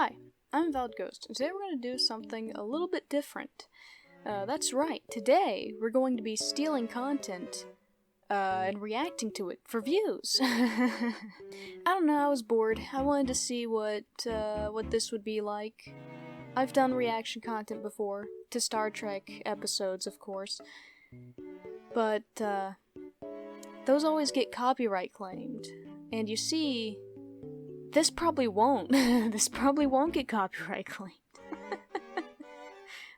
Hi, I'm Valid Ghost, and today we're going to do something a little bit different. That's right, today we're going to be stealing content, and reacting to it for views. I don't know, I was bored. I wanted to see what this would be like. I've done reaction content before, to Star Trek episodes, of course. But, those always get copyright claimed. And you see, this probably won't. This probably won't get copyright claimed.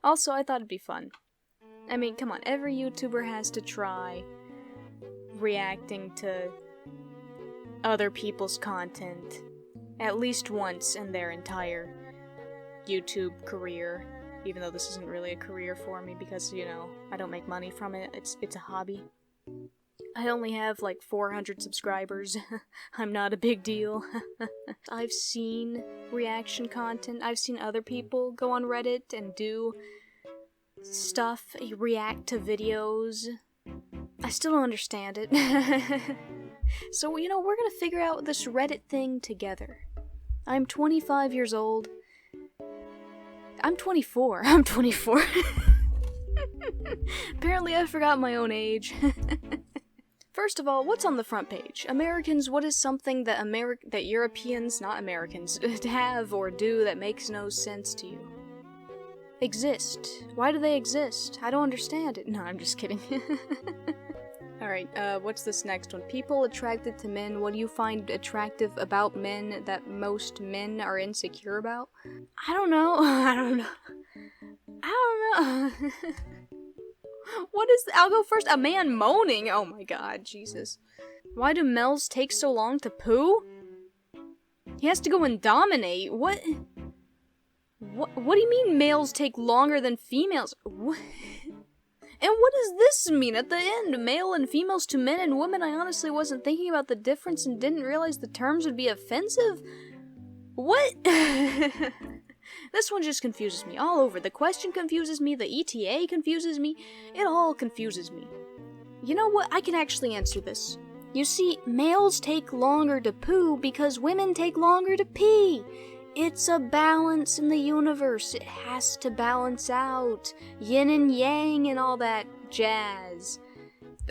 Also, I thought it'd be fun. I mean, come on, every YouTuber has to try reacting to other people's content at least once in their entire YouTube career. Even though this isn't really a career for me because, you know, I don't make money from it. It's a hobby. I only have like 400 subscribers. I'm not a big deal. I've seen reaction content. I've seen other people go on Reddit and do stuff, react to videos. I still don't understand it. So, you know, we're gonna figure out this Reddit thing together. I'm 25 years old. I'm 24. I'm 24. Apparently I forgot my own age. First of all, what's on the front page? Americans, what is something that that Europeans, not Americans, have or do that makes no sense to you? Exist. Why do they exist? I don't understand it. No, I'm just kidding. Alright, what's this next one? People attracted to men. What do you find attractive about men that most men are insecure about? I don't know. I don't know. What is I'll go first. A man moaning. Oh my god, Jesus. Why do males take so long to poo? He has to go and dominate. What do you mean males take longer than females? What? And what does this mean at the end? Male and females to men and women? I honestly wasn't thinking about the difference and didn't realize the terms would be offensive. What? This one just confuses me all over. The question confuses me, the ETA confuses me, it all confuses me. You know what? I can actually answer this. You see, males take longer to poo because women take longer to pee. It's a balance in the universe. It has to balance out. Yin and yang and all that jazz.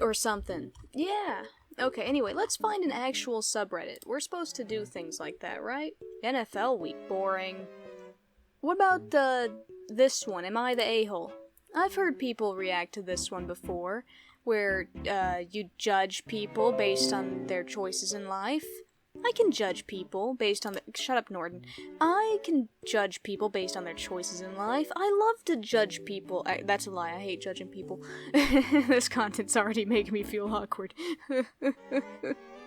Or something. Yeah. Okay, anyway, let's find an actual subreddit. We're supposed to do things like that, right? NFL week, boring. What about, this one? Am I the a-hole? I've heard people react to this one before, where, you judge people based on their choices in life. I can judge people based on shut up, Norton. I can judge people based on their choices in life. I love to judge people. That's a lie, I hate judging people. This content's already making me feel awkward.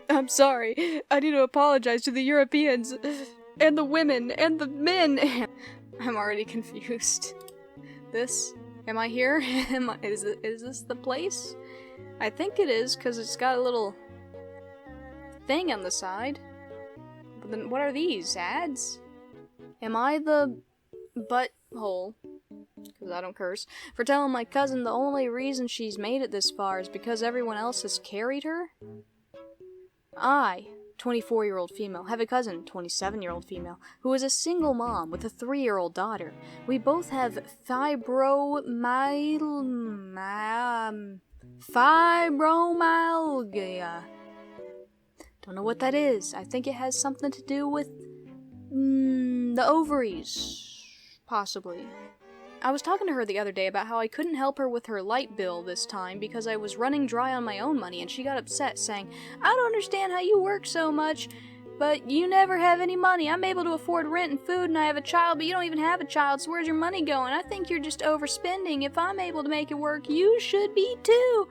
I'm sorry. I need to apologize to the Europeans, and the women, and the men. I'm already confused. Am I here? Is this the place? I think it is, because it's got a little thing on the side. But then what are these? Ads? Am I the butthole? Because I don't curse. For telling my cousin the only reason she's made it this far is because everyone else has carried her? I, 24-year-old female, have a cousin, 27-year-old female, who is a single mom with a 3-year-old daughter. We both have fibromyalgia. Don't know what that is. I think it has something to do with the ovaries. Possibly. I was talking to her the other day about how I couldn't help her with her light bill this time because I was running dry on my own money, and she got upset, saying, I don't understand how you work so much, but you never have any money. I'm able to afford rent and food, and I have a child, but you don't even have a child, so where's your money going? I think you're just overspending. If I'm able to make it work, you should be too.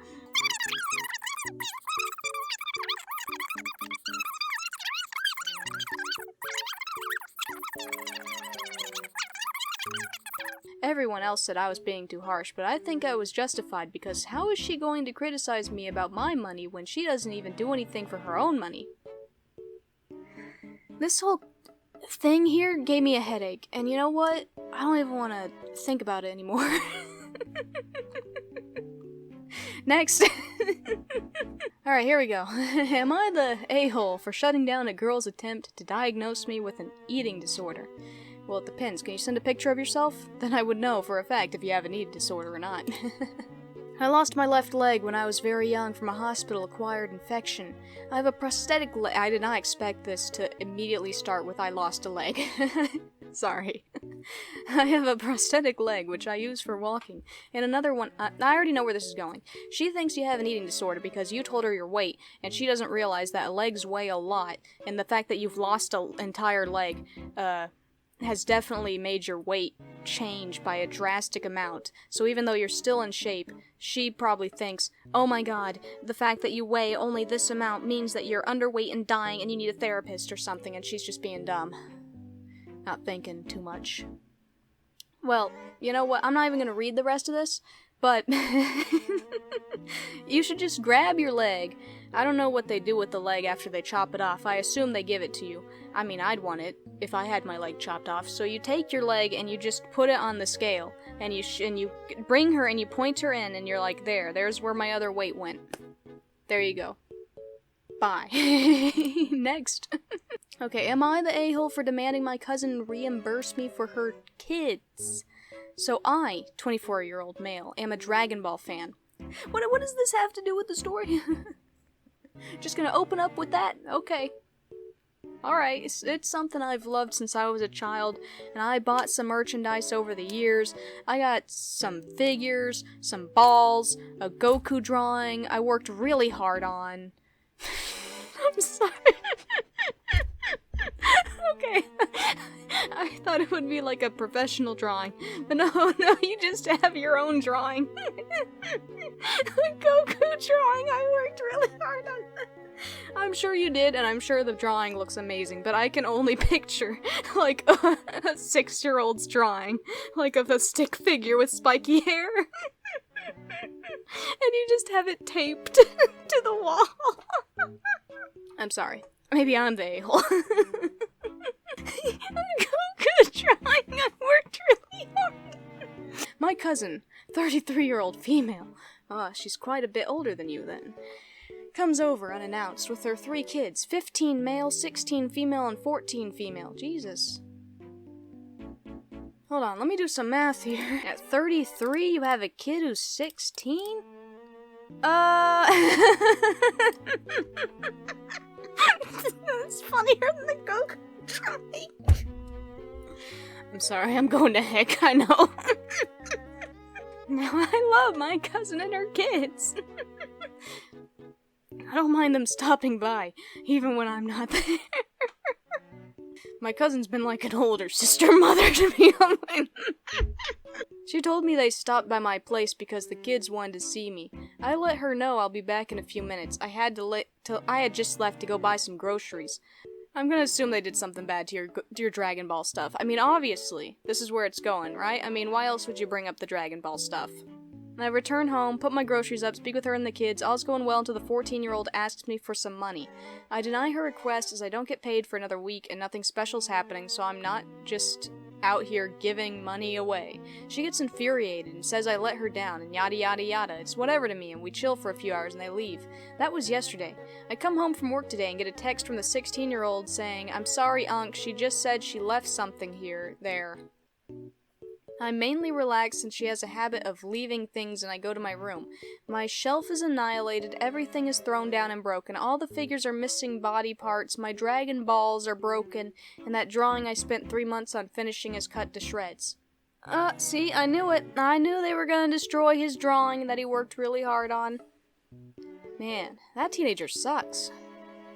Everyone else said I was being too harsh, but I think I was justified because how is she going to criticize me about my money when she doesn't even do anything for her own money? This whole thing here gave me a headache, and you know what? I don't even want to think about it anymore. Next. Alright, here we go. Am I the a-hole for shutting down a girl's attempt to diagnose me with an eating disorder? Well, it depends. Can you send a picture of yourself? Then I would know for a fact if you have an eating disorder or not. I lost my left leg when I was very young from a hospital-acquired infection. I have a prosthetic leg. I did not expect this to immediately start with I lost a leg. Sorry. I have a prosthetic leg, which I use for walking. And another one, I already know where this is going. She thinks you have an eating disorder because you told her your weight, and she doesn't realize that legs weigh a lot, and the fact that you've lost an entire leg, has definitely made your weight change by a drastic amount. So even though you're still in shape, she probably thinks, oh my god, the fact that you weigh only this amount means that you're underweight and dying and you need a therapist or something, and she's just being dumb. Not thinking too much. Well, you know what? I'm not even gonna read the rest of this, but you should just grab your leg. I don't know what they do with the leg after they chop it off. I assume they give it to you. I mean, I'd want it if I had my leg chopped off. So you take your leg and you just put it on the scale, and you bring her and you point her in, and you're like, there's where my other weight went. There you go. Bye. Next. Okay, am I the a-hole for demanding my cousin reimburse me for her kids? So I, 24-year-old male, am a Dragon Ball fan. What does this have to do with the story? Just gonna open up with that? Okay. Alright, it's something I've loved since I was a child, and I bought some merchandise over the years. I got some figures, some balls, a Goku drawing I worked really hard on. I'm sorry. Okay. I thought it would be like a professional drawing, but no, you just have your own drawing. A Goku drawing I worked really hard on. I'm sure you did, and I'm sure the drawing looks amazing, but I can only picture, like, a 6-year-old's drawing, like of a stick figure with spiky hair. And you just have it taped to the wall. I'm sorry. Maybe I'm the a-hole. Goku drawing I worked really hard. My cousin, 33-year-old female. She's quite a bit older than you then. Comes over unannounced with her 3 kids, 15 male, 16 female, and 14 female. Jesus. Hold on, let me do some math here. At 33, you have a kid who's 16? It's funnier than the Goku drawing. I'm sorry, I'm going to heck, I know. Now I love my cousin and her kids. I don't mind them stopping by, even when I'm not there. My cousin's been like an older sister-mother to me. She told me they stopped by my place because the kids wanted to see me. I let her know I'll be back in a few minutes. I had just left to go buy some groceries. I'm gonna assume they did something bad to your Dragon Ball stuff. I mean, obviously, this is where it's going, right? I mean, why else would you bring up the Dragon Ball stuff? I return home, put my groceries up, speak with her and the kids. All's going well until the 14-year-old asks me for some money. I deny her request as I don't get paid for another week and nothing special's happening, so I'm not just out here giving money away. She gets infuriated and says I let her down and yada yada yada. It's whatever to me, and we chill for a few hours and they leave. That was yesterday. I come home from work today and get a text from the 16-year-old saying, I'm sorry, Unc, she just said she left something there. I'm mainly relaxed since she has a habit of leaving things and I go to my room. My shelf is annihilated, everything is thrown down and broken, all the figures are missing body parts, my Dragon Balls are broken, and that drawing I spent 3 months on finishing is cut to shreds. See, I knew it. I knew they were gonna destroy his drawing that he worked really hard on. Man, that teenager sucks.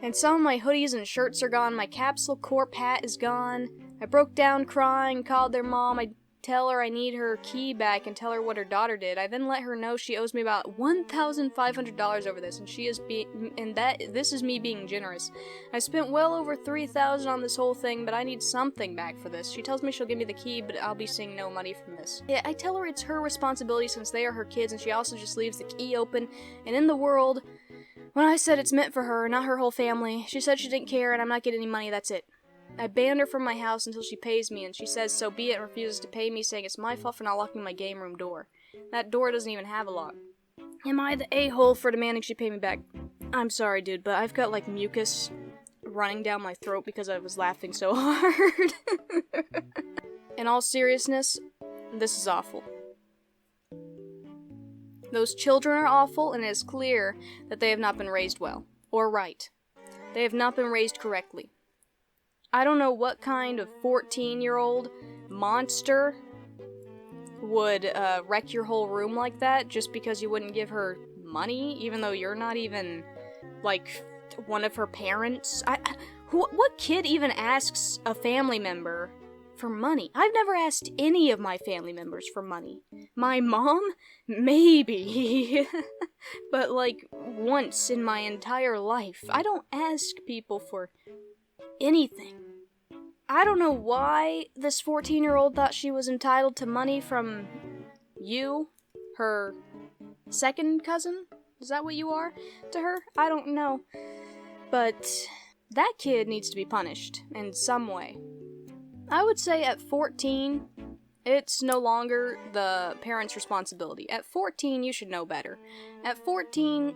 And some of my hoodies and shirts are gone, my Capsule Corp hat is gone. I broke down crying, called their mom, I tell her I need her key back and tell her what her daughter did. I then let her know she owes me about $1,500 over this, and this is me being generous. I spent well over $3,000 on this whole thing, but I need something back for this. She tells me she'll give me the key, but I'll be seeing no money from this. Yeah, I tell her it's her responsibility since they are her kids, and she also just leaves the key open. And in the world, when I said it's meant for her, not her whole family, she said she didn't care and I'm not getting any money, that's it. I banned her from my house until she pays me, and she says so be it and refuses to pay me, saying it's my fault for not locking my game room door. That door doesn't even have a lock. Am I the a-hole for demanding she pay me back? I'm sorry, dude, but I've got, like, mucus running down my throat because I was laughing so hard. In all seriousness, this is awful. Those children are awful, and it is clear that they have not been raised well. Or right. They have not been raised correctly. I don't know what kind of 14-year-old monster would wreck your whole room like that just because you wouldn't give her money, even though you're not even, like, one of her parents. What kid even asks a family member for money? I've never asked any of my family members for money. My mom? Maybe. But, like, once in my entire life. I don't ask people for anything. I don't know why this 14-year-old thought she was entitled to money from you, her second cousin? Is that what you are to her? I don't know. But that kid needs to be punished in some way. I would say at 14, it's no longer the parent's responsibility. At 14, you should know better. At 14,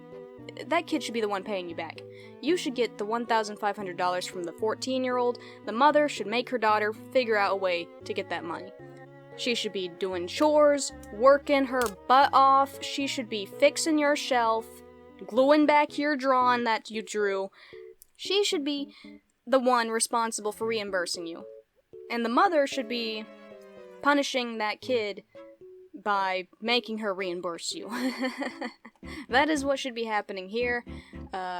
that kid should be the one paying you back. You should get the $1,500 from the 14-year-old. The mother should make her daughter figure out a way to get that money. She should be doing chores, working her butt off. She should be fixing your shelf, gluing back your drawing that you drew. She should be the one responsible for reimbursing you. And the mother should be punishing that kid by making her reimburse you. That is what should be happening here.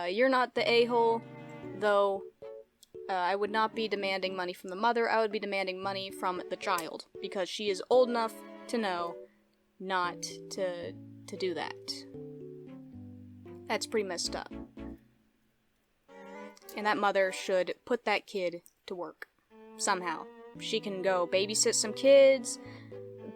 You're not the a-hole, though. I would not be demanding money from the mother. I would be demanding money from the child, because she is old enough to know not to do that. That's pretty messed up. And that mother should put that kid to work. Somehow. She can go babysit some kids,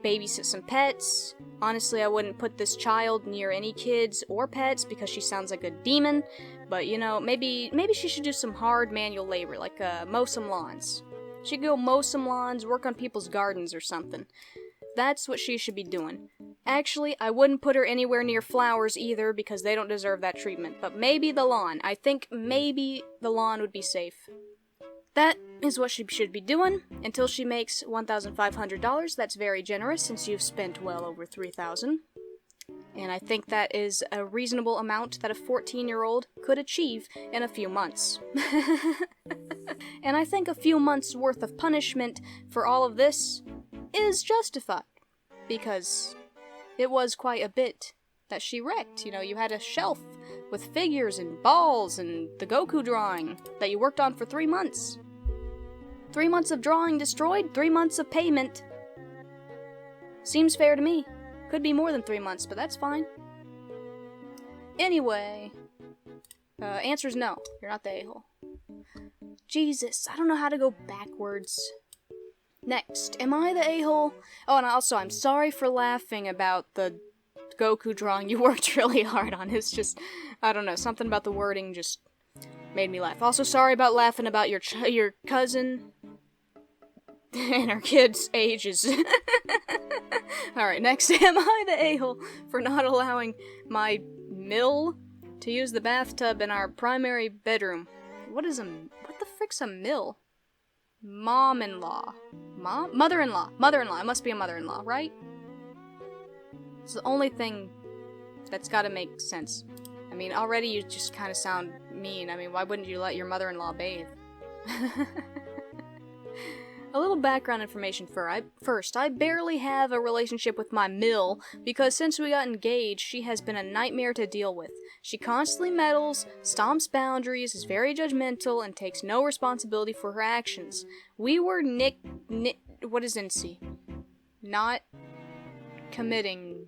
babysit some pets. Honestly, I wouldn't put this child near any kids or pets because she sounds like a demon. But, you know, maybe she should do some hard manual labor, like mow some lawns. She could go mow some lawns, work on people's gardens or something. That's what she should be doing. Actually, I wouldn't put her anywhere near flowers either because they don't deserve that treatment. But maybe the lawn. I think maybe the lawn would be safe. That is what she should be doing until she makes $1,500. That's very generous since you've spent well over $3,000. And I think that is a reasonable amount that a 14-year-old could achieve in a few months. And I think a few months' worth of punishment for all of this is justified. Because it was quite a bit that she wrecked. You know, you had a shelf with figures and balls and the Goku drawing that you worked on for 3 months. 3 months of drawing destroyed, 3 months of payment. Seems fair to me. Could be more than 3 months, but that's fine. Anyway, answer's no. You're not the a-hole. Jesus, I don't know how to go backwards. Next, am I the a-hole? Oh, and also, I'm sorry for laughing about the Goku drawing you worked really hard on. It's just, I don't know, something about the wording just made me laugh. Also, sorry about laughing about your cousin and her kid's ages. Alright, next, am I the a-hole for not allowing my mill to use the bathtub in our primary bedroom? What the frick's a mill? Mom-in-law. Mother-in-law. Mother-in-law. It must be a mother-in-law, right? It's the only thing that's gotta make sense. I mean, already you just kind of sound mean. I mean, why wouldn't you let your mother-in-law bathe? A little background information first. I barely have a relationship with my mill, because since we got engaged, she has been a nightmare to deal with. She constantly meddles, stomps boundaries, is very judgmental, and takes no responsibility for her actions. We were what is NC? Not committing.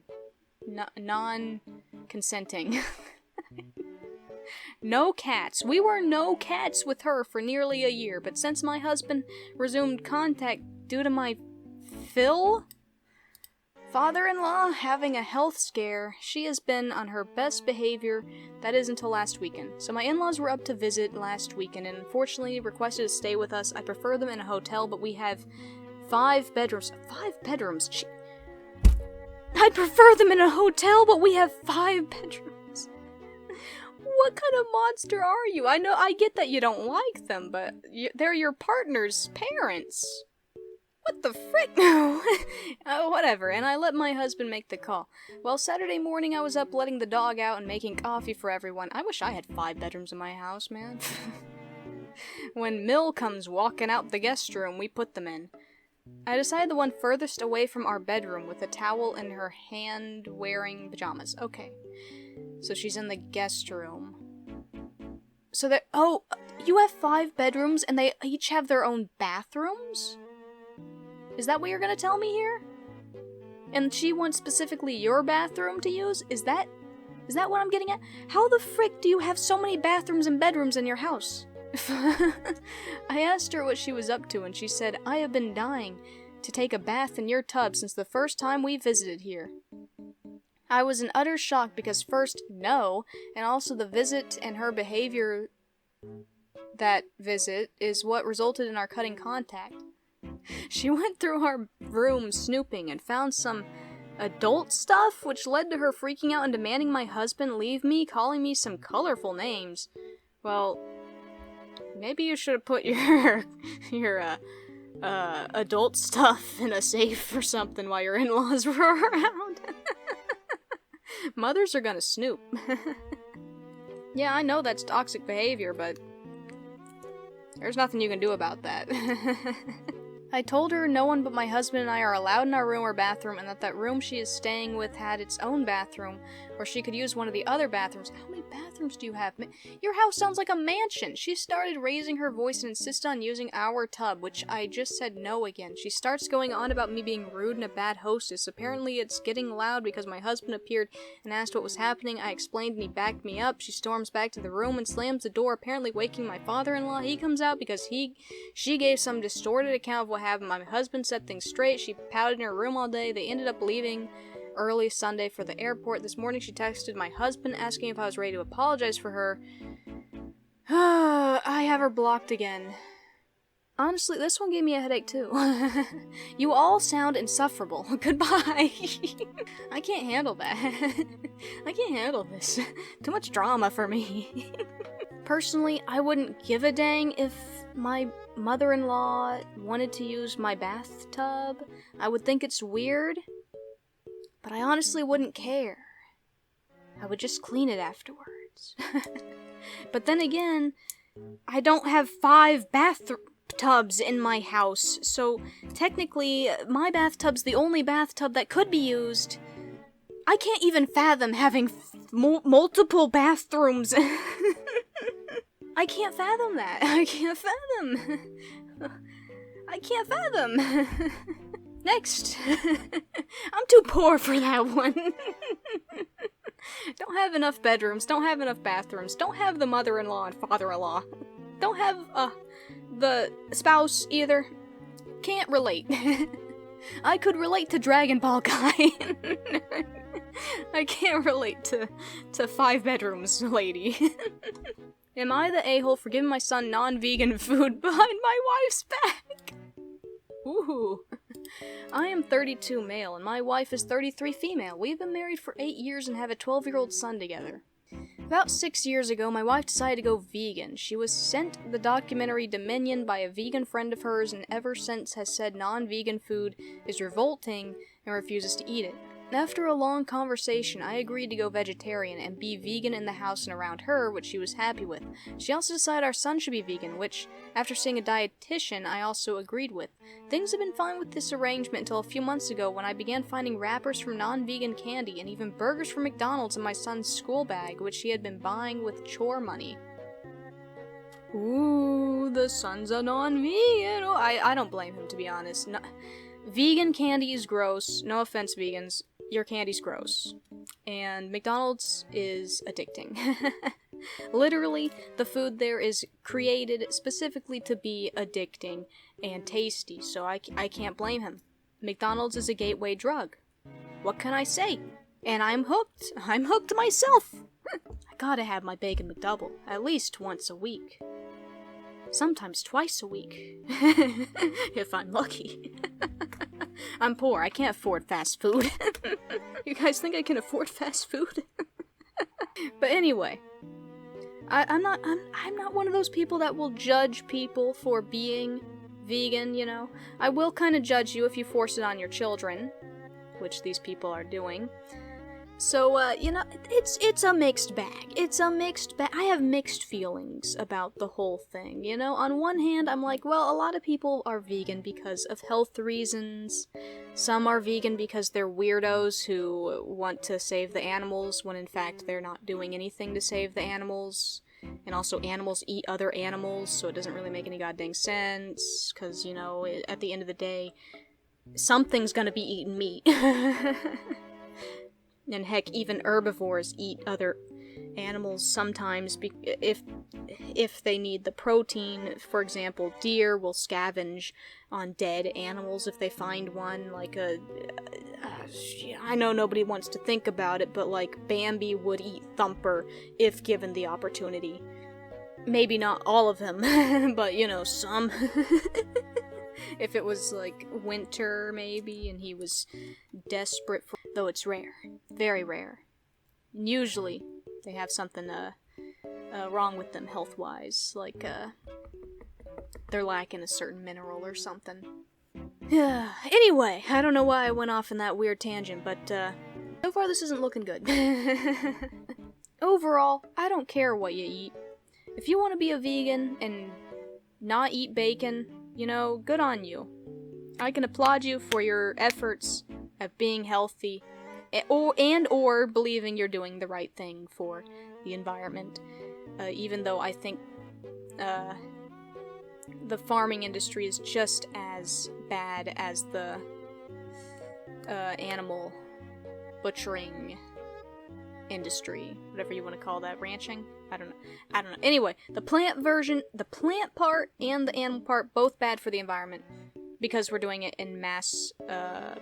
Non-consenting. No cats. We were no cats with her for nearly a year, but since my husband resumed contact due to my father-in-law having a health scare, she has been on her best behavior, that is until last weekend. So my in-laws were up to visit last weekend and unfortunately requested to stay with us. I prefer them in a hotel, but we have 5 bedrooms. 5 bedrooms? I'd prefer them in a hotel, but we have 5 bedrooms. What kind of monster are you? I get that you don't like them, but they're your partner's parents. What the frick? Oh, whatever, and I let my husband make the call. Well, Saturday morning I was up letting the dog out and making coffee for everyone. I wish I had 5 bedrooms in my house, man. When Mill comes walking out the guest room, we put them in. I decided the one furthest away from our bedroom with a towel in her hand wearing pajamas. Okay. So she's in the guest room. So that, oh, you have 5 bedrooms and they each have their own bathrooms? Is that what you're gonna tell me here? And she wants specifically your bathroom to use? Is that what I'm getting at? How the frick do you have so many bathrooms and bedrooms in your house? I asked her what she was up to and she said, I have been dying to take a bath in your tub since the first time we visited here. I was in utter shock because first, no, and also the visit and her behavior that visit is what resulted in our cutting contact. She went through our room snooping and found some adult stuff, which led to her freaking out and demanding my husband leave me, calling me some colorful names. Well, maybe you should have put your adult stuff in a safe or something while your in-laws were around. Mothers are gonna snoop. Yeah, I know that's toxic behavior, but there's nothing you can do about that. I told her no one but my husband and I are allowed in our room or bathroom, and that room she is staying with had its own bathroom, or she could use one of the other bathrooms. How many bathrooms do you have? Your house sounds like a mansion! She started raising her voice and insisted on using our tub, which I just said no again. She starts going on about me being rude and a bad hostess. Apparently it's getting loud because my husband appeared and asked what was happening. I explained and he backed me up. She storms back to the room and slams the door, apparently waking my father-in-law. He comes out because she gave some distorted account of what happened. My husband set things straight. She pouted in her room all day. They ended up leaving early Sunday for the airport. This morning she texted my husband asking if I was ready to apologize for her. I have her blocked again. Honestly, this one gave me a headache too. You all sound insufferable. Goodbye. I can't handle that. I can't handle this. Too much drama for me. Personally, I wouldn't give a dang if my mother-in-law wanted to use my bathtub. I would think it's weird, but I honestly wouldn't care. I would just clean it afterwards. But then again, I don't have 5 bathtubs in my house, so technically, my bathtub's the only bathtub that could be used. I can't even fathom having multiple bathrooms. I can't fathom that. I can't fathom. I can't fathom. Next. I'm too poor for that one. Don't have enough bedrooms, don't have enough bathrooms, don't have the mother-in-law and father-in-law. Don't have, the spouse either. Can't relate. I could relate to Dragon Ball Guy. I can't relate to 5 bedrooms, lady. Am I the a-hole for giving my son non-vegan food behind my wife's back? Ooh. I am 32 male and my wife is 33 female. We've been married for 8 years and have a 12-year-old son together. About 6 years ago, my wife decided to go vegan. She was sent the documentary Dominion by a vegan friend of hers and ever since has said non-vegan food is revolting and refuses to eat it. After a long conversation, I agreed to go vegetarian and be vegan in the house and around her, which she was happy with. She also decided our son should be vegan, which, after seeing a dietitian, I also agreed with. Things have been fine with this arrangement until a few months ago when I began finding wrappers from non-vegan candy and even burgers from McDonald's in my son's school bag, which he had been buying with chore money. Ooh, the son's a non-vegan. Oh, I don't blame him, to be honest. No, vegan candy is gross. No offense, vegans. Your candy's gross. And McDonald's is addicting. Literally, the food there is created specifically to be addicting and tasty, so I can't blame him. McDonald's is a gateway drug. What can I say? And I'm hooked. I'm hooked myself. I gotta have my bacon McDouble at least once a week. Sometimes twice a week. If I'm lucky. I'm poor, I can't afford fast food. You guys think I can afford fast food? But anyway, I'm not one of those people that will judge people for being vegan, you know. I will kind of judge you if you force it on your children, which these people are doing. So, you know, it's a mixed bag. It's a mixed bag. I have mixed feelings about the whole thing, you know? On one hand, I'm like, well, a lot of people are vegan because of health reasons. Some are vegan because they're weirdos who want to save the animals when in fact they're not doing anything to save the animals. And also, animals eat other animals, so it doesn't really make any goddamn sense, because, you know, at the end of the day, something's gonna be eating meat. And heck, even herbivores eat other animals sometimes if they need the protein. For example, deer will scavenge on dead animals if they find one. Like I know nobody wants to think about it, but like Bambi would eat Thumper if given the opportunity. Maybe not all of them, but you know, some. If it was like winter maybe and he was desperate for, though it's rare, very rare. Usually they have something wrong with them health-wise, like they're lacking a certain mineral or something. Anyway, I don't know why I went off in that weird tangent, but so far this isn't looking good. Overall, I don't care what you eat. If you want to be a vegan and not eat bacon, you know, good on you. I can applaud you for your efforts at being healthy, or believing you're doing the right thing for the environment. Even though I think the farming industry is just as bad as the animal butchering industry, whatever you want to call that, ranching? I don't know. Anyway, the plant part and the animal part, both bad for the environment, because we're doing it in mass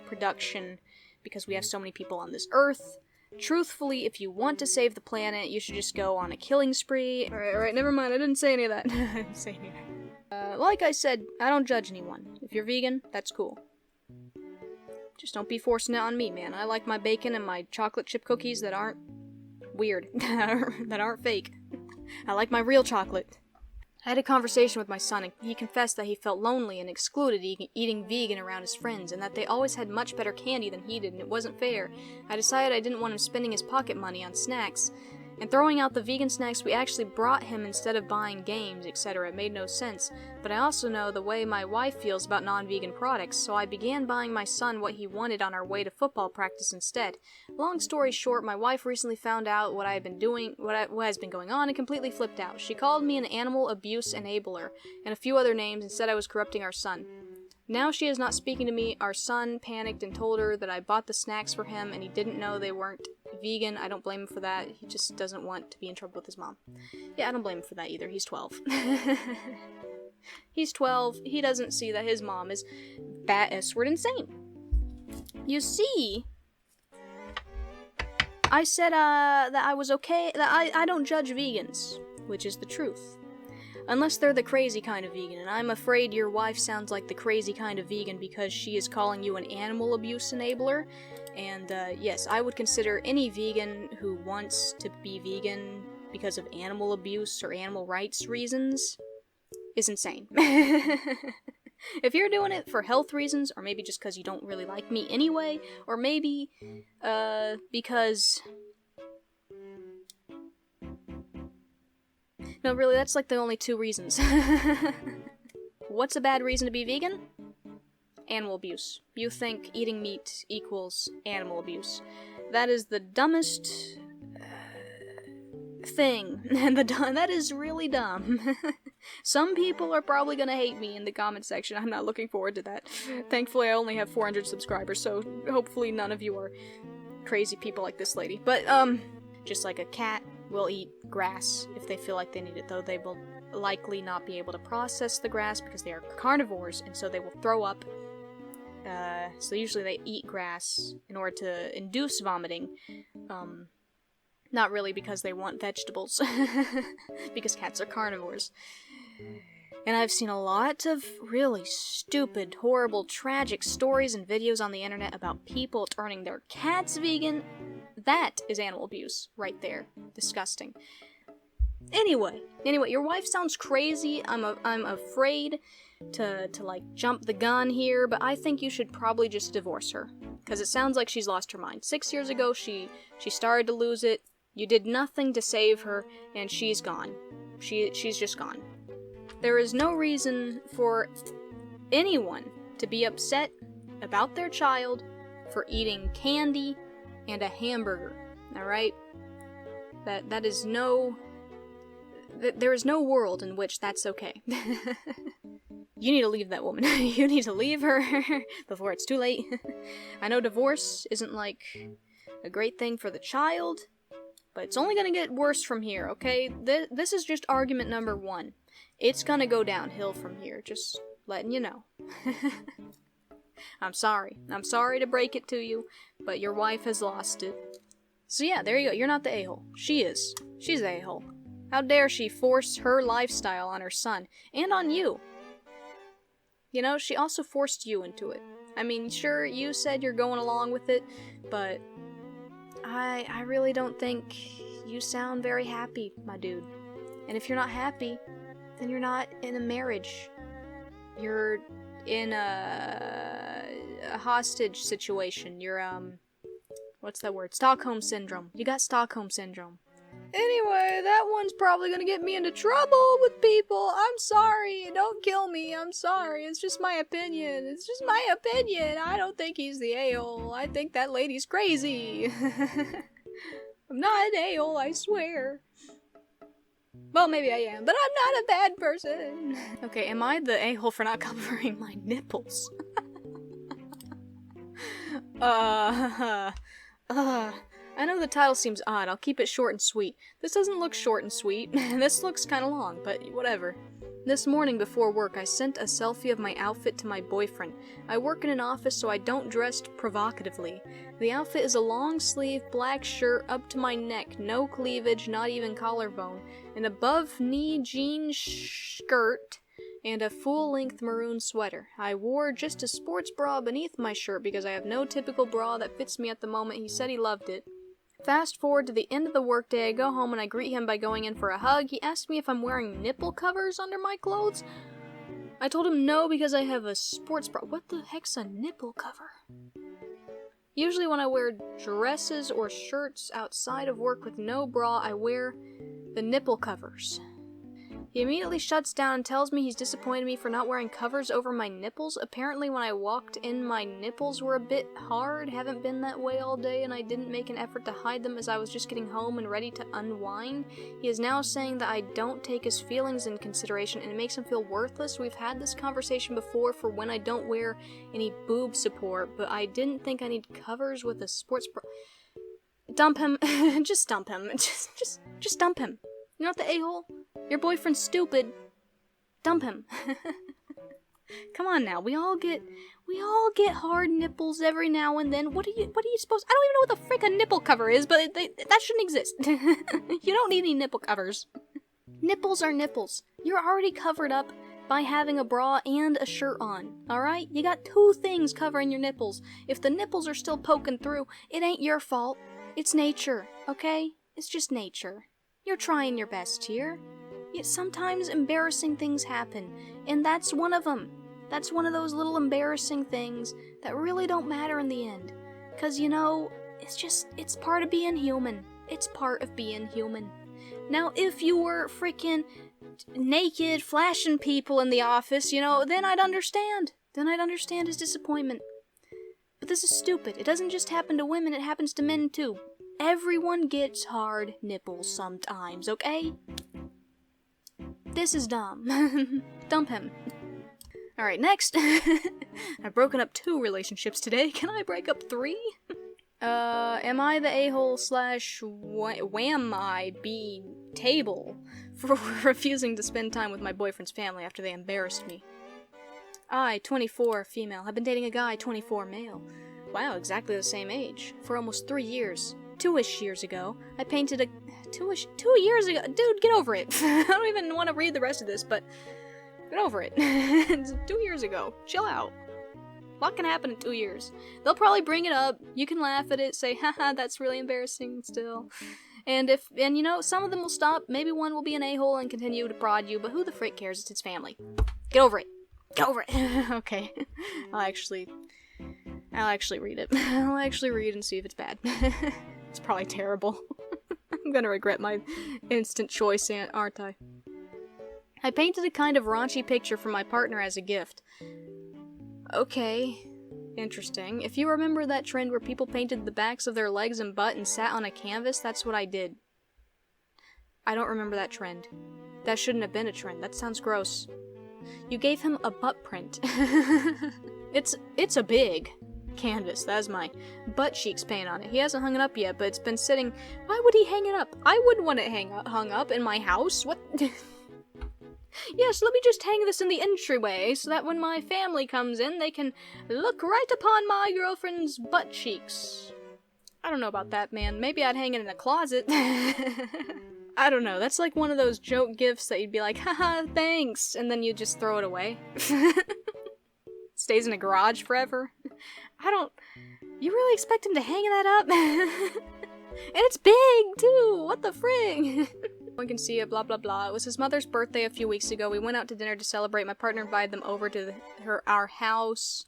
production, because we have so many people on this earth. Truthfully, if you want to save the planet, you should just go on a killing spree. Alright, never mind, I didn't say any of that. I didn't say any of that. Like I said, I don't judge anyone. If you're vegan, that's cool. Just don't be forcing it on me, man. I like my bacon and my chocolate chip cookies that aren't weird, that aren't fake. I like my real chocolate. I had a conversation with my son, and he confessed that he felt lonely and excluded eating vegan around his friends, and that they always had much better candy than he did, and it wasn't fair. I decided I didn't want him spending his pocket money on snacks, and throwing out the vegan snacks we actually brought him instead of buying games, etc. It made no sense, but I also know the way my wife feels about non-vegan products, so I began buying my son what he wanted on our way to football practice instead. Long story short, my wife recently found out what has been going on, and completely flipped out. She called me an animal abuse enabler, and a few other names, and said I was corrupting our son. Now she is not speaking to me. Our son panicked and told her that I bought the snacks for him and he didn't know they weren't vegan. I don't blame him for that. He just doesn't want to be in trouble with his mom. Yeah, I don't blame him for that either. He's 12. He's 12. He doesn't see that his mom is bat S-word insane. You see, I said that I was okay, that I don't judge vegans, which is the truth. Unless they're the crazy kind of vegan, and I'm afraid your wife sounds like the crazy kind of vegan because she is calling you an animal abuse enabler. And yes, I would consider any vegan who wants to be vegan because of animal abuse or animal rights reasons is insane. If you're doing it for health reasons, or maybe just because you don't really like me anyway, or maybe because... No, really, that's like the only two reasons. What's a bad reason to be vegan? Animal abuse. You think eating meat equals animal abuse. That is the dumbest thing. That is really dumb. Some people are probably gonna hate me in the comment section. I'm not looking forward to that. Thankfully, I only have 400 subscribers, so hopefully none of you are crazy people like this lady. But, just like a cat will eat grass if they feel like they need it, though they will likely not be able to process the grass because they are carnivores, and so they will throw up. So usually they eat grass in order to induce vomiting. Not really because they want vegetables, because cats are carnivores. And I've seen a lot of really stupid, horrible, tragic stories and videos on the internet about people turning their cats vegan. That is animal abuse, right there. Disgusting. Anyway, your wife sounds crazy. I'm afraid to like jump the gun here, but I think you should probably just divorce her. Because it sounds like she's lost her mind. 6 years ago, she started to lose it. You did nothing to save her, and she's gone. She's just gone. There is no reason for anyone to be upset about their child for eating candy and a hamburger. Alright? That is no... There is no world in which that's okay. You need to leave that woman. You need to leave her before it's too late. I know divorce isn't like a great thing for the child, but it's only gonna get worse from here, okay? This is just argument number 1. It's gonna go downhill from here, just letting you know. I'm sorry. I'm sorry to break it to you, but your wife has lost it. So yeah, there you go. You're not the a-hole. She is. She's the a-hole. How dare she force her lifestyle on her son, and on you. You know, she also forced you into it. I mean, sure, you said you're going along with it, but I really don't think you sound very happy, my dude. And if you're not happy, then you're not in a marriage. You're in a hostage situation. You're, what's that word? Stockholm Syndrome. You got Stockholm Syndrome. Anyway, that one's probably gonna get me into trouble with people. I'm sorry. Don't kill me. I'm sorry. It's just my opinion. It's just my opinion. I don't think he's the a-hole. I think that lady's crazy. I'm not an a-hole, I swear. Well, maybe I am, but I'm not a bad person. Okay, am I the a-hole for not covering my nipples? I know the title seems odd. I'll keep it short and sweet. This doesn't look short and sweet. This looks kinda long, but whatever. This morning before work, I sent a selfie of my outfit to my boyfriend. I work in an office, so I don't dress provocatively. The outfit is a long-sleeve black shirt up to my neck, no cleavage, not even collarbone, an above-knee jean skirt, and a full-length maroon sweater. I wore just a sports bra beneath my shirt because I have no typical bra that fits me at the moment. He said he loved it. Fast forward to the end of the workday, I go home and I greet him by going in for a hug. He asked me if I'm wearing nipple covers under my clothes. I told him no because I have a sports bra. What the heck's a nipple cover? Usually when I wear dresses or shirts outside of work with no bra, I wear the nipple covers. He immediately shuts down and tells me he's disappointed in me for not wearing covers over my nipples. Apparently when I walked in, my nipples were a bit hard. Haven't been that way all day, and I didn't make an effort to hide them as I was just getting home and ready to unwind. He is now saying that I don't take his feelings in consideration, and it makes him feel worthless. We've had this conversation before for when I don't wear any boob support, but I didn't think I need covers with a sports bra. Dump him. Just dump him. Just dump him. You're not the a-hole. Your boyfriend's stupid. Dump him. Come on now. We all get hard nipples every now and then. What are you supposed? I don't even know what the frick a nipple cover is, but that shouldn't exist. You don't need any nipple covers. Nipples are nipples. You're already covered up by having a bra and a shirt on. Alright? You got 2 things covering your nipples. If the nipples are still poking through, it ain't your fault. It's nature, okay? It's just nature. You're trying your best here. Yet sometimes embarrassing things happen, and that's one of them. That's one of those little embarrassing things that really don't matter in the end. 'Cause, you know, it's part of being human. It's part of being human. Now, if you were freaking naked, flashing people in the office, you know, then I'd understand. Then I'd understand his disappointment. But this is stupid. It doesn't just happen to women, it happens to men too. Everyone gets hard nipples sometimes, okay? This is dumb. Dump him. Alright, next. I've broken up 2 relationships today. Can I break up 3? Am I the a-hole / wham I be table for refusing to spend time with my boyfriend's family after they embarrassed me? I, 24, female, have been dating a guy, 24, male. Wow, exactly the same age. For almost 3 years. 2-ish years ago, I painted a... 2 years ago? Dude, get over it. I don't even want to read the rest of this, but... Get over it. It's 2 years ago. Chill out. A lot can happen in 2 years. They'll probably bring it up. You can laugh at it, say, haha, that's really embarrassing still. And you know, some of them will stop. Maybe one will be an a-hole and continue to prod you, but who the frick cares? It's his family. Get over it. Go right. Okay. I'll actually read it. I'll actually read and see if it's bad. It's probably terrible. I'm gonna regret my instant choice, aren't I? I painted a kind of raunchy picture for my partner as a gift. Okay. Interesting. If you remember that trend where people painted the backs of their legs and butt and sat on a canvas, that's what I did. I don't remember that trend. That shouldn't have been a trend. That sounds gross. You gave him a butt print. It's a big canvas. That has my butt cheeks paint on it. He hasn't hung it up yet, but it's been sitting. Why would he hang it up? I wouldn't want it hung up in my house. What? Yes, let me just hang this in the entryway so that when my family comes in, they can look right upon my girlfriend's butt cheeks. I don't know about that, man. Maybe I'd hang it in a closet. I don't know. That's like one of those joke gifts that you'd be like, haha, thanks, and then you just throw it away. Stays in a garage forever. You really expect him to hang that up? And it's big, too! What the frig? One can see it, blah blah blah. It was his mother's birthday a few weeks ago. We went out to dinner to celebrate. My partner invited them over to our house.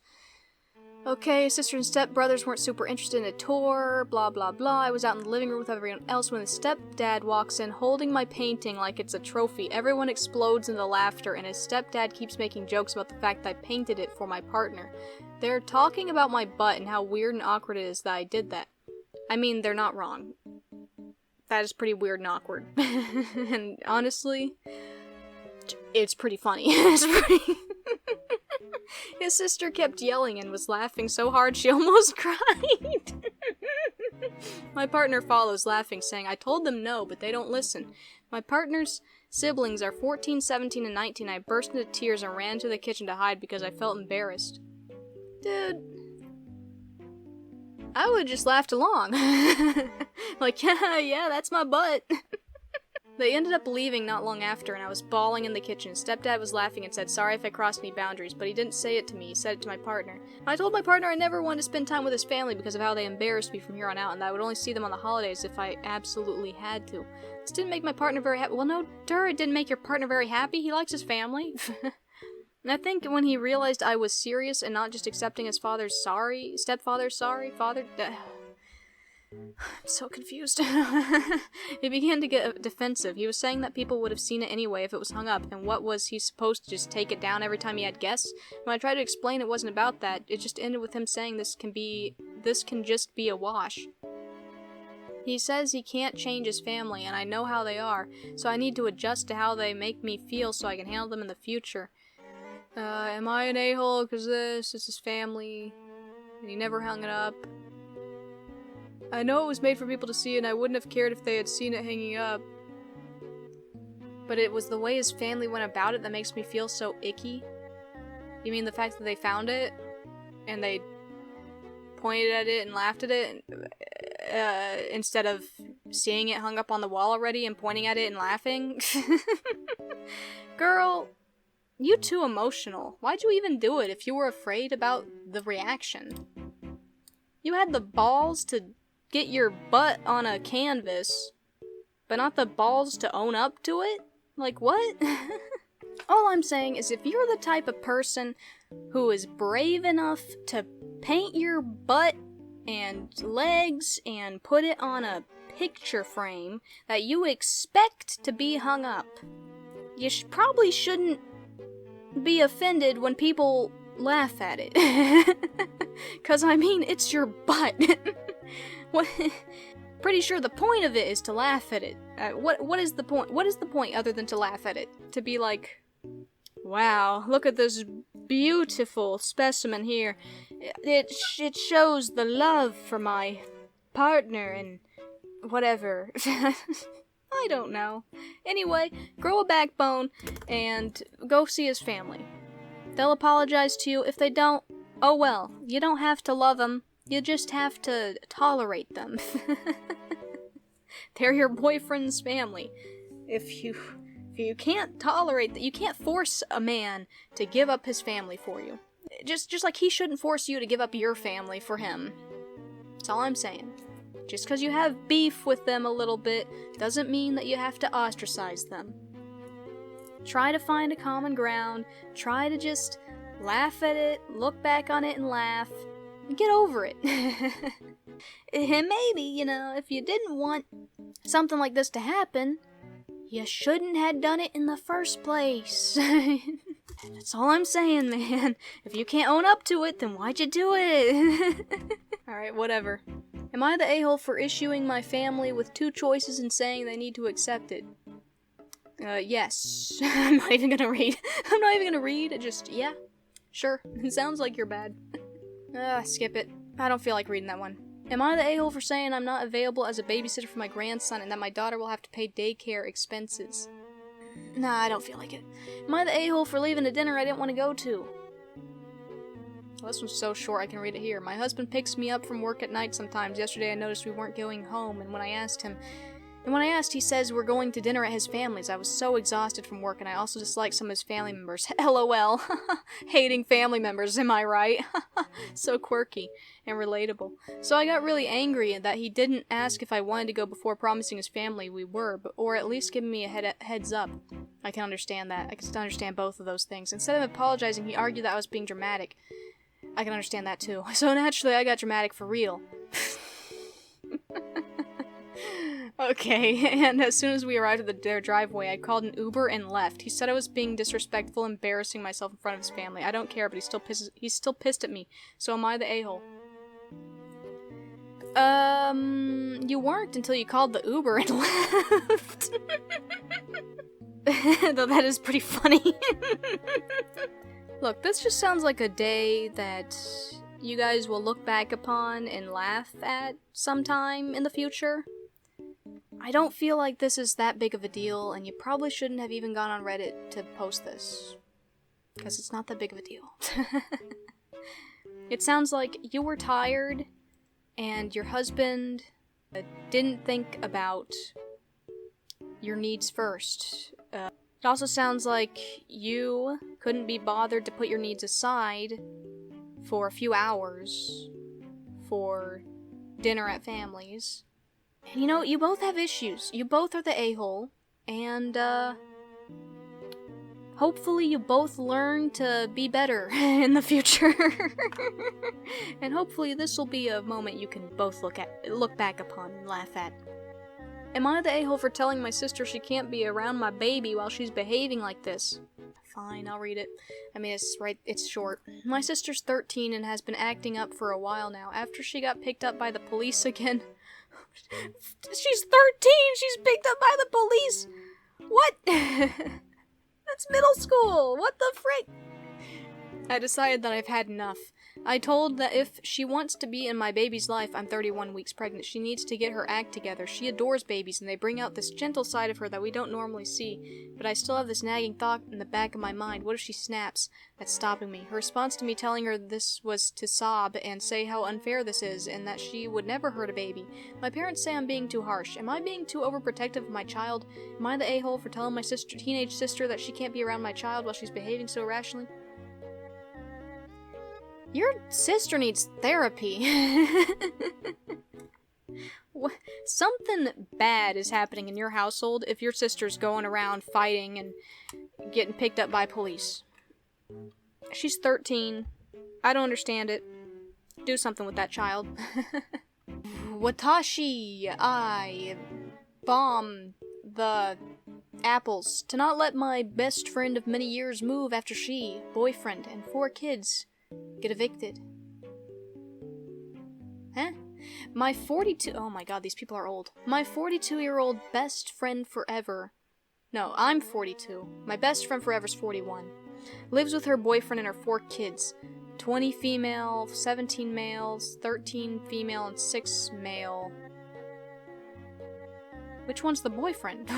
Okay, sister and stepbrothers weren't super interested in a tour, blah blah blah. I was out in the living room with everyone else when the stepdad walks in holding my painting like it's a trophy. Everyone explodes into laughter, and his stepdad keeps making jokes about the fact that I painted it for my partner. They're talking about my butt and how weird and awkward it is that I did that. I mean, they're not wrong. That is pretty weird and awkward. And honestly, it's pretty funny. His sister kept yelling and was laughing so hard she almost cried. My partner follows, laughing, saying, I told them no, but they don't listen. My partner's siblings are 14, 17, and 19. I burst into tears and ran to the kitchen to hide because I felt embarrassed. Dude, I would've just laughed along. Like, yeah, that's my butt. They ended up leaving not long after, and I was bawling in the kitchen. Stepdad was laughing and said sorry if I crossed any boundaries, but he didn't say it to me. He said it to my partner. I told my partner I never wanted to spend time with his family because of how they embarrassed me from here on out, and that I would only see them on the holidays if I absolutely had to. This didn't make my partner very happy. Well, no, it didn't make your partner very happy. He likes his family. And I think when he realized I was serious and not just accepting his stepfather's sorry, I'm so confused. He began to get defensive. He was saying that people would have seen it anyway if it was hung up, and what was he supposed to just take it down every time he had guests? When I tried to explain it wasn't about that, it just ended with him saying this can just be a wash. He says he can't change his family, and I know how they are, so I need to adjust to how they make me feel so I can handle them in the future. Am I an a-hole because this is his family, and he never hung it up? I know it was made for people to see, and I wouldn't have cared if they had seen it hanging up. But it was the way his family went about it that makes me feel so icky. You mean the fact that they found it, and they pointed at it and laughed at it, instead of seeing it hung up on the wall already and pointing at it and laughing? Girl, you too emotional. Why'd you even do it if you were afraid about the reaction? You had the balls to get your butt on a canvas, but not the balls to own up to it? Like, what? All I'm saying is if you're the type of person who is brave enough to paint your butt and legs and put it on a picture frame that you expect to be hung up, you probably shouldn't be offended when people laugh at it. 'Cause I mean, it's your butt. What? Pretty sure the point of it is to laugh at it. What is the point? What is the point other than to laugh at it? To be like, wow, look at this beautiful specimen here. It shows the love for my partner and whatever. I don't know. Anyway, grow a backbone and go see his family. They'll apologize to you. If they don't, oh well. You don't have to love them. You just have to tolerate them. They're your boyfriend's family. If you can't tolerate that, you can't force a man to give up his family for you. Just like he shouldn't force you to give up your family for him. That's all I'm saying. Just because you have beef with them a little bit doesn't mean that you have to ostracize them. Try to find a common ground. Try to just laugh at it, look back on it and laugh, and get over it. And maybe, you know, if you didn't want something like this to happen, you shouldn't have done it in the first place. That's all I'm saying, man. If you can't own up to it, then why'd you do it? Alright, whatever. Am I the a-hole for issuing my family with 2 choices and saying they need to accept it? Yes. I'm not even gonna read. I'm not even gonna read. Just, yeah. Sure. It sounds like you're bad. Skip it. I don't feel like reading that one. Am I the a-hole for saying I'm not available as a babysitter for my grandson and that my daughter will have to pay daycare expenses? Nah, I don't feel like it. Am I the a-hole for leaving a dinner I didn't want to go to? Well, this one's so short I can read it here. My husband picks me up from work at night sometimes. Yesterday I noticed we weren't going home, and when I asked, he says we're going to dinner at his family's. I was so exhausted from work, and I also dislike some of his family members. LOL. Hating family members, am I right? So quirky and relatable. So I got really angry that he didn't ask if I wanted to go before promising his family we were, or at least giving me a heads up. I can understand that. I can understand both of those things. Instead of apologizing, he argued that I was being dramatic. I can understand that too. So naturally, I got dramatic for real. Okay, and as soon as we arrived at their driveway, I called an Uber and left. He said I was being disrespectful, embarrassing myself in front of his family. I don't care, but he's still pissed at me. So am I the a-hole? You weren't until you called the Uber and left. Though that is pretty funny. Look, this just sounds like a day that you guys will look back upon and laugh at sometime in the future. I don't feel like this is that big of a deal, and you probably shouldn't have even gone on Reddit to post this. Because it's not that big of a deal. It sounds like you were tired, and your husband didn't think about your needs first. It also sounds like you couldn't be bothered to put your needs aside for a few hours for dinner at families. And you know, you both have issues. You both are the a-hole, and hopefully you both learn to be better in the future. And hopefully this will be a moment you can both look back upon and laugh at. Am I the a-hole for telling my sister she can't be around my baby while she's behaving like this? Fine, I'll read it. I mean, it's short. My sister's 13 and has been acting up for a while now. After she got picked up by the police again. She's 13! She's picked up by the police! What? That's middle school! What the frick? I decided that I've had enough. I told that if she wants to be in my baby's life, I'm 31 weeks pregnant, she needs to get her act together. She adores babies, and they bring out this gentle side of her that we don't normally see. But I still have this nagging thought in the back of my mind. What if she snaps? That's stopping me. Her response to me telling her this was to sob and say how unfair this is, and that she would never hurt a baby. My parents say I'm being too harsh. Am I being too overprotective of my child? Am I the a-hole for telling my teenage sister that she can't be around my child while she's behaving so irrationally? Your sister needs therapy. Something bad is happening in your household if your sister's going around fighting and getting picked up by police. She's 13. I don't understand it. Do something with that child. Watashi, I bomb the apples to not let my best friend of many years move after she, boyfriend, and 4 kids get evicted. Huh? My 42... Oh my god, these people are old. My 42-year-old best friend forever... No, I'm 42. My best friend forever's 41. Lives with her boyfriend and her 4 kids. 20 female, 17 males, 13 female, and 6 male. Which one's the boyfriend?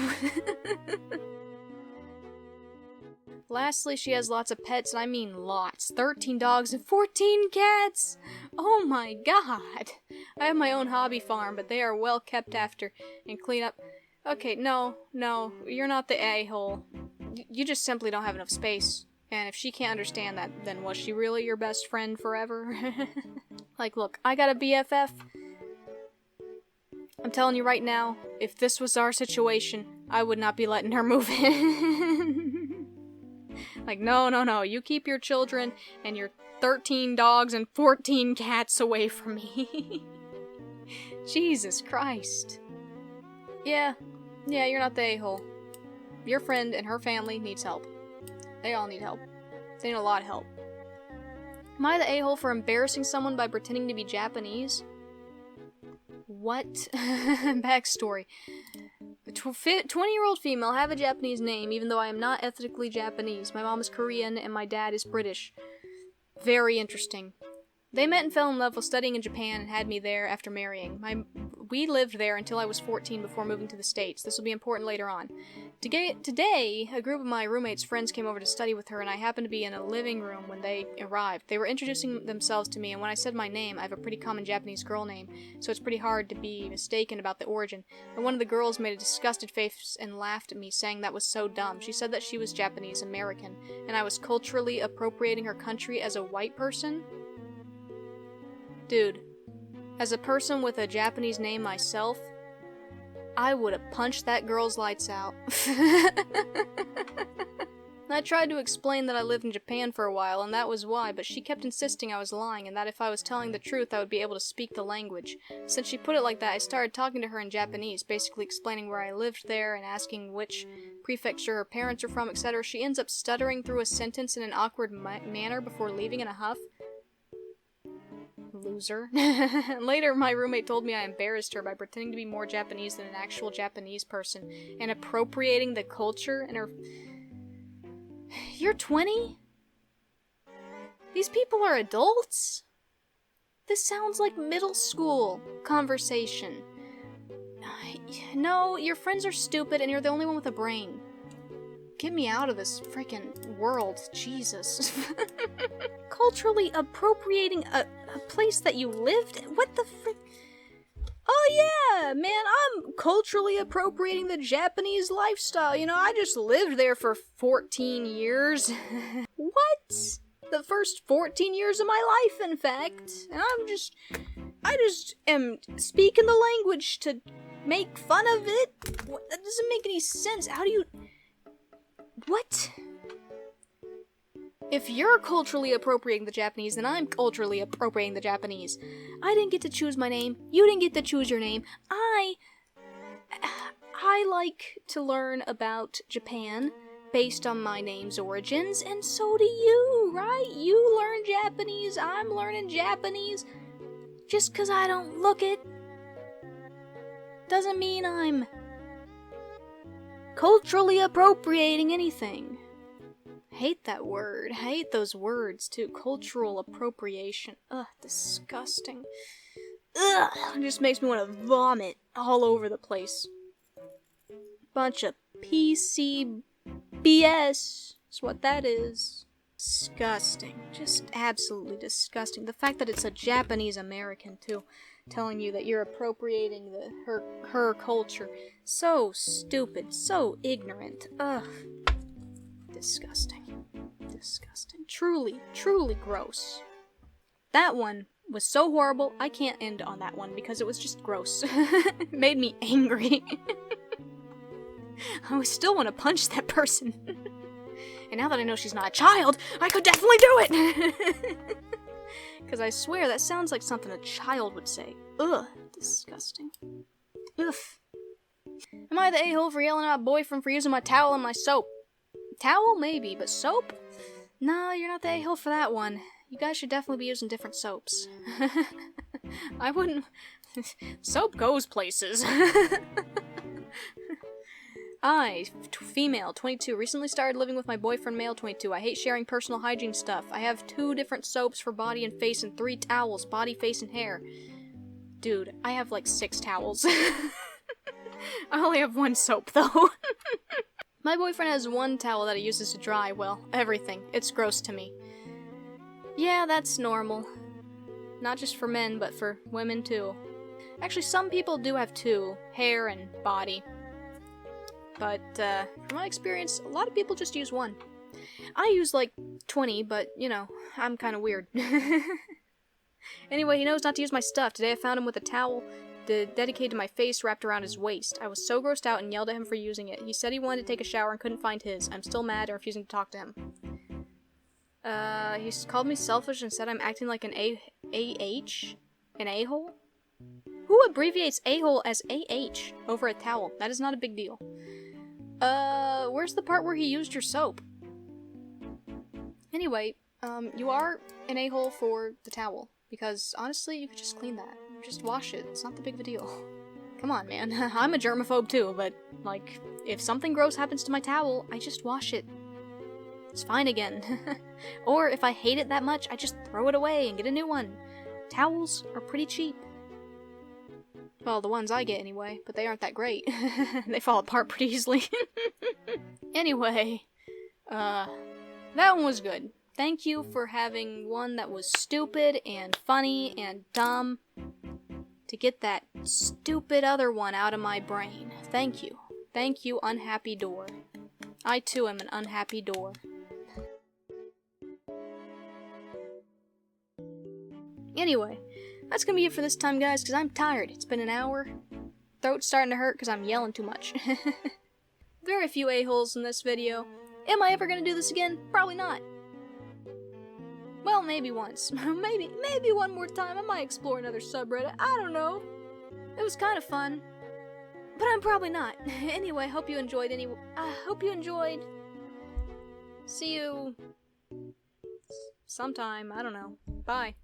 Lastly, she has lots of pets, and I mean lots. 13 dogs and 14 cats! Oh my god! I have my own hobby farm, but they are well kept after and clean up. Okay, no, you're not the a-hole. You just simply don't have enough space. And if she can't understand that, then was she really your best friend forever? Like, look, I got a BFF. I'm telling you right now, if this was our situation, I would not be letting her move in. Like, no, no, no, you keep your children and your 13 dogs and 14 cats away from me. Jesus Christ. Yeah, you're not the a-hole. Your friend and her family needs help. They all need help. They need a lot of help. Am I the a-hole for embarrassing someone by pretending to be Japanese? What? Backstory. 20-year-old female, have a Japanese name, even though I am not ethnically Japanese. My mom is Korean and my dad is British. Very interesting. They met and fell in love while studying in Japan and had me there after marrying. We lived there until I was 14 before moving to the States. This will be important later on. Today, a group of my roommate's friends came over to study with her, and I happened to be in a living room when they arrived. They were introducing themselves to me, and when I said my name, I have a pretty common Japanese girl name, so it's pretty hard to be mistaken about the origin. But one of the girls made a disgusted face and laughed at me, saying that was so dumb. She said that she was Japanese American, and I was culturally appropriating her country as a white person. Dude, as a person with a Japanese name myself, I would have punched that girl's lights out. I tried to explain that I lived in Japan for a while, and that was why, but she kept insisting I was lying, and that if I was telling the truth, I would be able to speak the language. Since she put it like that, I started talking to her in Japanese, basically explaining where I lived there, and asking which prefecture her parents are from, etc. She ends up stuttering through a sentence in an awkward manner before leaving in a huff. Loser. Later, my roommate told me I embarrassed her by pretending to be more Japanese than an actual Japanese person, and appropriating the culture and her... You're 20? These people are adults? This sounds like middle school conversation. No, your friends are stupid and you're the only one with a brain. Get me out of this freaking world, Jesus. Culturally appropriating a place that you lived? What the frick? Oh yeah, man, I'm culturally appropriating the Japanese lifestyle. You know, I just lived there for 14 years. What? The first 14 years of my life, in fact. And I just am speaking the language to make fun of it. That doesn't make any sense. How do you... What? If you're culturally appropriating the Japanese, then I'm culturally appropriating the Japanese. I didn't get to choose my name. You didn't get to choose your name. I like to learn about Japan based on my name's origins, and so do you, right? You learn Japanese, I'm learning Japanese. Just 'cause I don't look it doesn't mean I'm culturally appropriating anything. Hate that word. Hate those words, too. Cultural appropriation. Ugh, disgusting. Ugh, it just makes me want to vomit all over the place. Bunch of PC BS is what that is. Disgusting. Just absolutely disgusting. The fact that it's a Japanese American, too, telling you that you're appropriating her culture. So stupid. So ignorant. Ugh. Disgusting. Disgusting. Truly, truly gross. That one was so horrible, I can't end on that one because it was just gross. It made me angry. I still want to punch that person. And now that I know she's not a child, I could definitely do it! Because I swear that sounds like something a child would say. Ugh. Disgusting. Ugh. Am I the a-hole for yelling at my boyfriend for using my towel and my soap? Towel, maybe, but soap? No, you're not the a-hole for that one. You guys should definitely be using different soaps. I wouldn't... Soap goes places. Female, 22, recently started living with my boyfriend, male, 22. I hate sharing personal hygiene stuff. I have 2 different soaps for body and face and 3 towels, body, face, and hair. Dude, I have like 6 towels. I only have 1 soap, though. My boyfriend has 1 towel that he uses to dry, well, everything. It's gross to me. Yeah, that's normal. Not just for men, but for women too. Actually, some people do have 2, hair and body. But, from my experience, a lot of people just use 1. I use like 20, but, you know, I'm kinda weird. Anyway, he knows not to use my stuff. Today I found him with a towel dedicated to my face wrapped around his waist. I was so grossed out and yelled at him for using it. He said he wanted to take a shower and couldn't find his. I'm still mad and refusing to talk to him. He's called me selfish and said I'm acting like an A-H? An a-hole? Who abbreviates a-hole as A-H over a towel? That is not a big deal. Where's the part where he used your soap? Anyway, you are an a-hole for the towel. Because, honestly, you could just clean that. Just wash it. It's not that big of a deal. Come on, man. I'm a germaphobe too, but, like, if something gross happens to my towel, I just wash it. It's fine again. Or, if I hate it that much, I just throw it away and get a new one. Towels are pretty cheap. Well, the ones I get anyway, but they aren't that great. They fall apart pretty easily. Anyway, that one was good. Thank you for having one that was stupid and funny and dumb to get that stupid other one out of my brain. Thank you. Thank you, unhappy door. I too am an unhappy door. Anyway, that's gonna be it for this time, guys, because I'm tired. It's been an hour. Throat's starting to hurt because I'm yelling too much. Very few a-holes in this video. Am I ever gonna do this again? Probably not. Well, maybe once. maybe one more time. I might explore another subreddit. I don't know. It was kind of fun. But I'm probably not. Anyway, hope you enjoyed See you sometime. I don't know. Bye.